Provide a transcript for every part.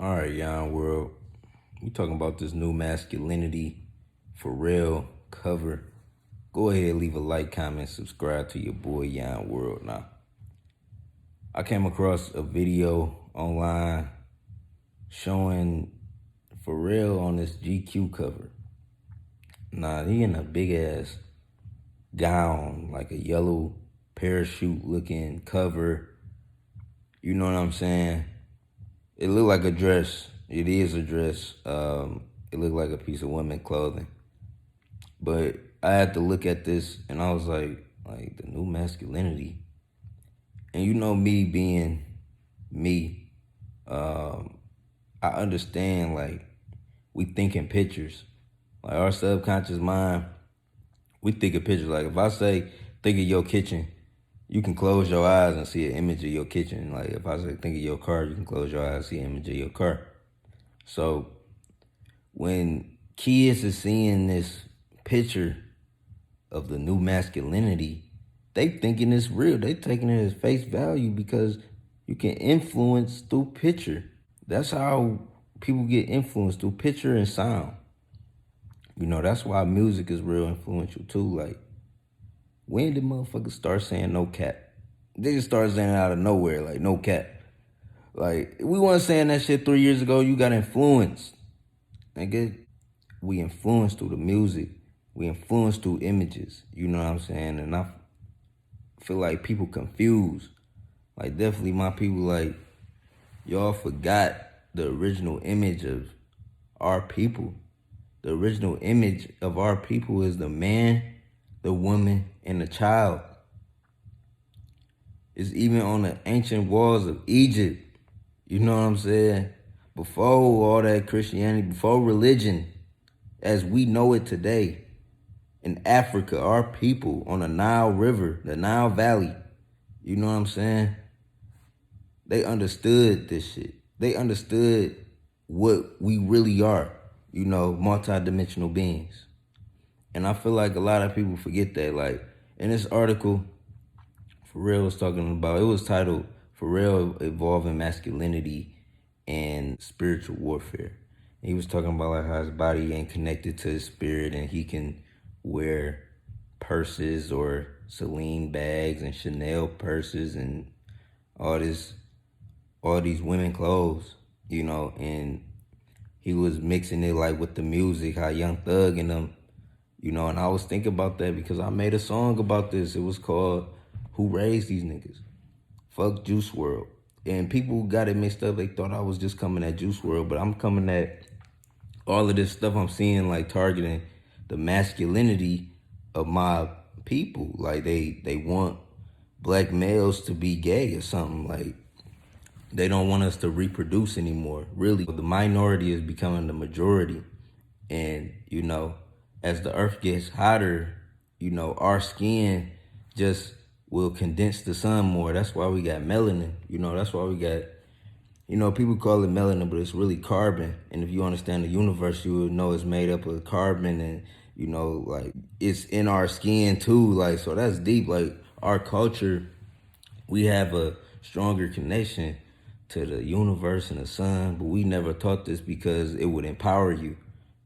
All right, young world. We talking about this new masculinity, Pharrell cover. Go ahead, leave a like, comment, subscribe to your boy Young World. Now, I came across a video online showing Pharrell on this GQ cover. Now, he in a big ass gown, like a yellow parachute looking cover. You know what I'm saying? It looked like a dress. It is a dress. It looked like a piece of women clothing. But I had to look at this and I was like the new masculinity. And you know me being me, I understand we think in pictures. Like our subconscious mind, we think of pictures. Like if I say think of your kitchen, you can close your eyes and see an image of your kitchen. Like if I say think of your car, you can close your eyes and see an image of your car. So when kids are seeing this picture of the new masculinity, they thinking it's real. They taking it as face value because you can influence through picture. That's how people get influenced, through picture and sound. You know, that's why music is real influential too. Like, when did motherfuckers start saying no cap? They just started saying it out of nowhere, like no cap. Like, we weren't saying that shit 3 years ago. You got influenced, nigga. We influenced through the music. We influenced through images. You know what I'm saying? And I feel like people confused. Like, definitely my people, like, y'all forgot the original image of our people. The original image of our people is the man, the woman, and the child. It's even on the ancient walls of Egypt. You know what I'm saying? Before all that Christianity, before religion, as we know it today, in Africa, our people on the Nile River, the Nile Valley, you know what I'm saying? They understood this shit. They understood what we really are, you know, multidimensional beings. And I feel like a lot of people forget that. Like, in this article, Pharrell was talking about, it was titled Pharrell Evolving Masculinity and Spiritual Warfare. And he was talking about like how his body ain't connected to his spirit and he can wear purses or Celine bags and Chanel purses and all these women clothes, you know, and he was mixing it like with the music, how Young Thug and them, you know, and I was thinking about that because I made a song about this. It was called Who Raised These Niggas? Fuck Juice WRLD. And people got it mixed up. They thought I was just coming at Juice WRLD, but I'm coming at all of this stuff I'm seeing, like targeting the masculinity of my people. Like they want black males to be gay or something. Like they don't want us to reproduce anymore. Really, the minority is becoming the majority. And, you know, as the earth gets hotter, you know, our skin just will condense the sun more. That's why we got melanin. You know, that's why we got, you know, people call it melanin, but it's really carbon. And if you understand the universe, you would know it's made up of carbon and, you know, like it's in our skin too. Like, so that's deep. Like our culture, we have a stronger connection to the universe and the sun, but we never taught this because it would empower you.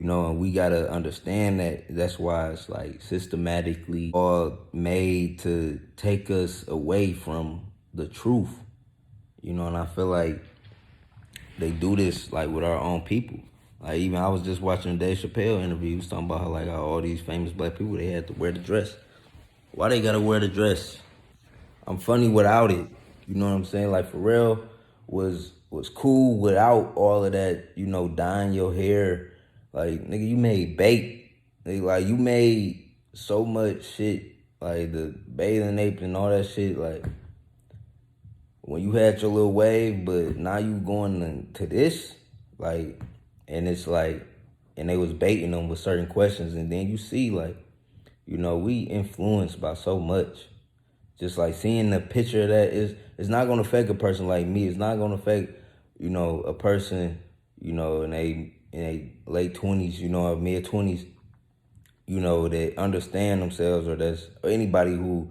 You know, and we gotta understand that. That's why it's like systematically all made to take us away from the truth. You know, and I feel like they do this like with our own people. Like even I was just watching the Dave Chappelle interview. He was talking about how all these famous black people, they had to wear the dress. Why they gotta wear the dress? I'm funny without it. You know what I'm saying? Like Pharrell was cool without all of that, you know, dyeing your hair. Like, nigga, you made bait. Like, you made so much shit. Like, the bathing ape and all that shit. Like, when you had your little wave, but now you going to this. Like, and it's like, and they was baiting them with certain questions. And then you see, like, you know, we influenced by so much. Just like seeing the picture of that it's not gonna affect a person like me. It's not gonna affect, you know, a person, you know, in a late 20s, you know, or mid 20s, you know, that understand themselves, or or anybody who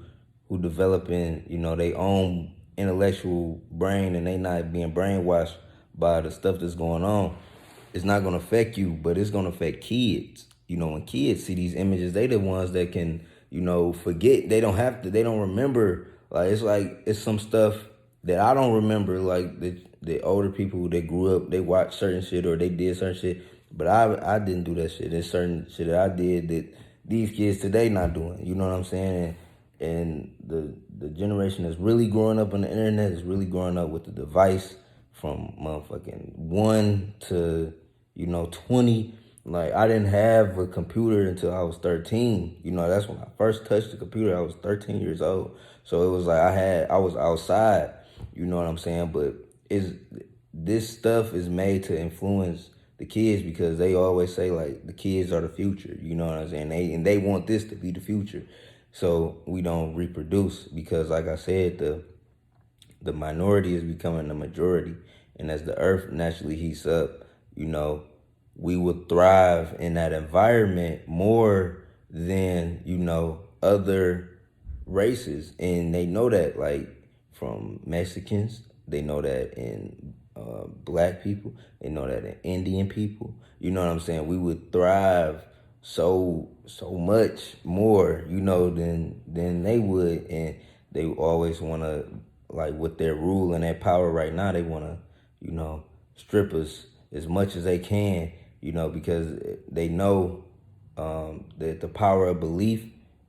developing, you know, their own intellectual brain and they not being brainwashed by the stuff that's going on, it's not gonna affect you, but it's gonna affect kids. When kids see these images, they the ones that can, forget. They don't have to. They don't remember. Like it's some stuff that I don't remember. Like the older people that grew up, they watched certain shit or they did certain shit, but I didn't do that shit. There's certain shit that I did that these kids today not doing. You know what I'm saying? And the generation that's really growing up on the internet is really growing up with the device from motherfucking 1 to 20. Like, I didn't have a computer until I was 13. That's when I first touched the computer. I was 13 years old. So it was like I was outside. You know what I'm saying? But this stuff is made to influence the kids because they always say like the kids are the future. You know what I'm saying? They want this to be the future. So we don't reproduce because, like I said, the minority is becoming the majority. And as the earth naturally heats up, we would thrive in that environment more than, other races. And they know that, like, from Mexicans, they know that in black people, they know that in Indian people. You know what I'm saying? We would thrive so much more, than they would. And they always want to, like, with their rule and their power right now, they want to, strip us as much as they can, because they know that the power of belief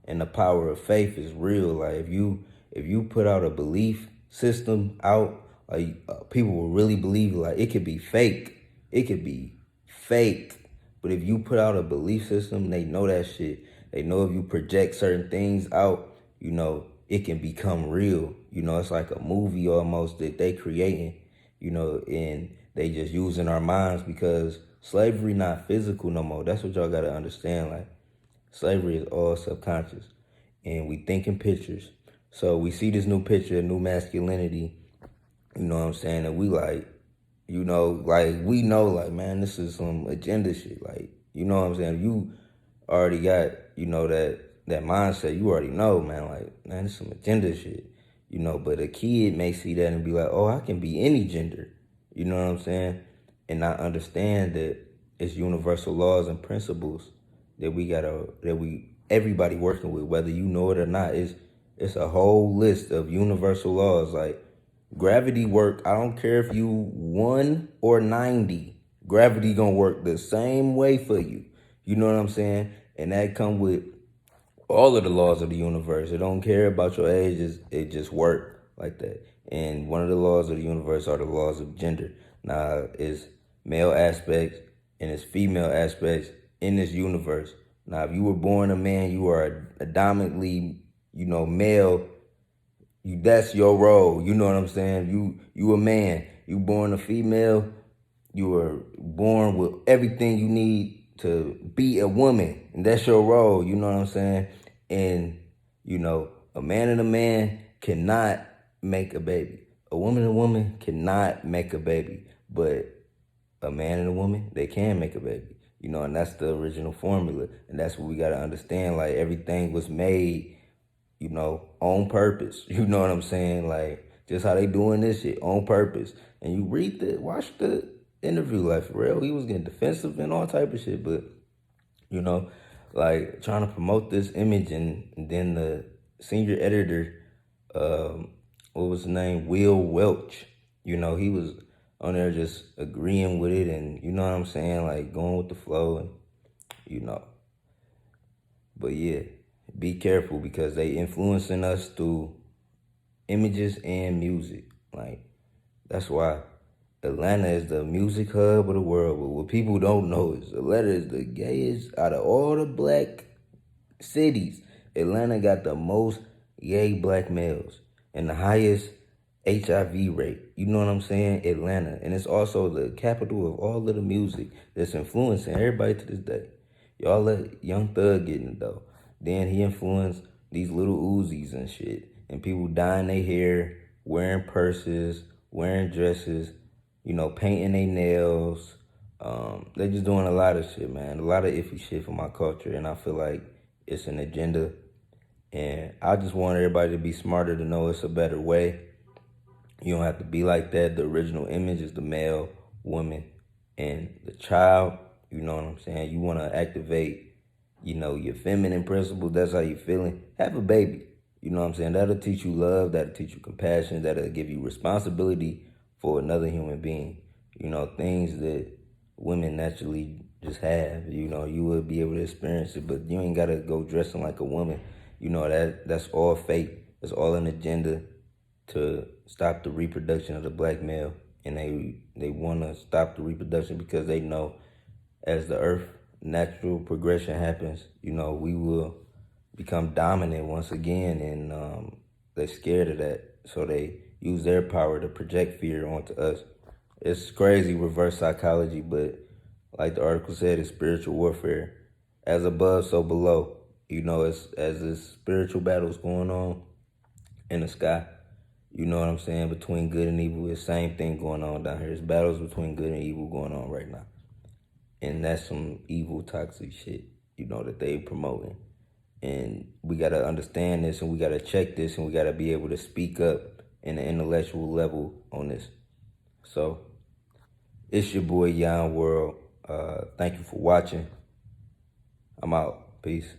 and the power of faith is real. Like, if you put out a belief system out, like, people will really believe it. Like, it could be fake. It could be fake. But if you put out a belief system, they know that shit. They know if you project certain things out, it can become real. It's like a movie almost that they creating, and they just using our minds because slavery not physical no more. That's what y'all gotta understand. Like, slavery is all subconscious, and we think in pictures. So we see this new picture, new masculinity. You know what I'm saying? And we like, we know, like, man, this is some agenda shit. Like, you know what I'm saying? You already got, that mindset. You already know, man, like, man, this is some agenda shit. But a kid may see that and be like, oh, I can be any gender. You know what I'm saying? And not understand that it's universal laws and principles that everybody working with, whether you know it or not. It's a whole list of universal laws. Like, gravity work. I don't care if you 1 or 90. Gravity gonna work the same way for you. You know what I'm saying? And that come with all of the laws of the universe. It don't care about your age. It just work like that. And one of the laws of the universe are the laws of gender. Now, it's male aspects and it's female aspects in this universe. Now, if you were born a man, you are predominantly, male. That's your role. You know what I'm saying? You a man. You born a female. You were born with everything you need to be a woman, and that's your role. You know what I'm saying? And a man and a man cannot make a baby. A woman and a woman cannot make a baby, but a man and a woman, they can make a baby. And that's the original formula, and that's what we gotta understand. Like, everything was made, on purpose. You know what I'm saying? Like, just how they doing this shit on purpose. And you watch the interview, like, Pharrell, he was getting defensive and all type of shit, but, like, trying to promote this image, and then the senior editor, what was his name? Will Welch. He was on there just agreeing with it, and you know what I'm saying? Like, going with the flow, and, But yeah, be careful because they influencing us through images and music. Like, that's why Atlanta is the music hub of the world. But what people don't know is Atlanta is the gayest out of all the black cities. Atlanta got the most gay black males and the highest HIV rate. You know what I'm saying? Atlanta. And it's also the capital of all of the music that's influencing everybody to this day. Y'all let Young Thug get in it, though. Then he influenced these little Uzis and shit. And people dyeing their hair, wearing purses, wearing dresses, painting their nails. They just doing a lot of shit, man. A lot of iffy shit for my culture. And I feel like it's an agenda. And I just want everybody to be smarter, to know it's a better way. You don't have to be like that. The original image is the male woman and the child. You know what I'm saying? You want to activate, your feminine principles. That's how you feeling. Have a baby. You know what I'm saying? That'll teach you love. That'll teach you compassion. That'll give you responsibility for another human being. Things that women naturally just have. You would be able to experience it, but you ain't gotta go dressing like a woman. That's all fake. It's all an agenda to stop the reproduction of the black male, and they want to stop the reproduction because they know as the earth natural progression happens, we will become dominant once again, and they're scared of that, so they use their power to project fear onto us. It's crazy reverse psychology, but like the article said, it's spiritual warfare. As above, so below. It's as this spiritual battle's going on in the sky. You know what I'm saying? Between good and evil, it's the same thing going on down here. There's battles between good and evil going on right now. And that's some evil, toxic shit, that they promoting. And we gotta understand this, and we gotta check this, and we gotta be able to speak up in the intellectual level on this. So, it's your boy Yon World. Thank you for watching. I'm out. Peace.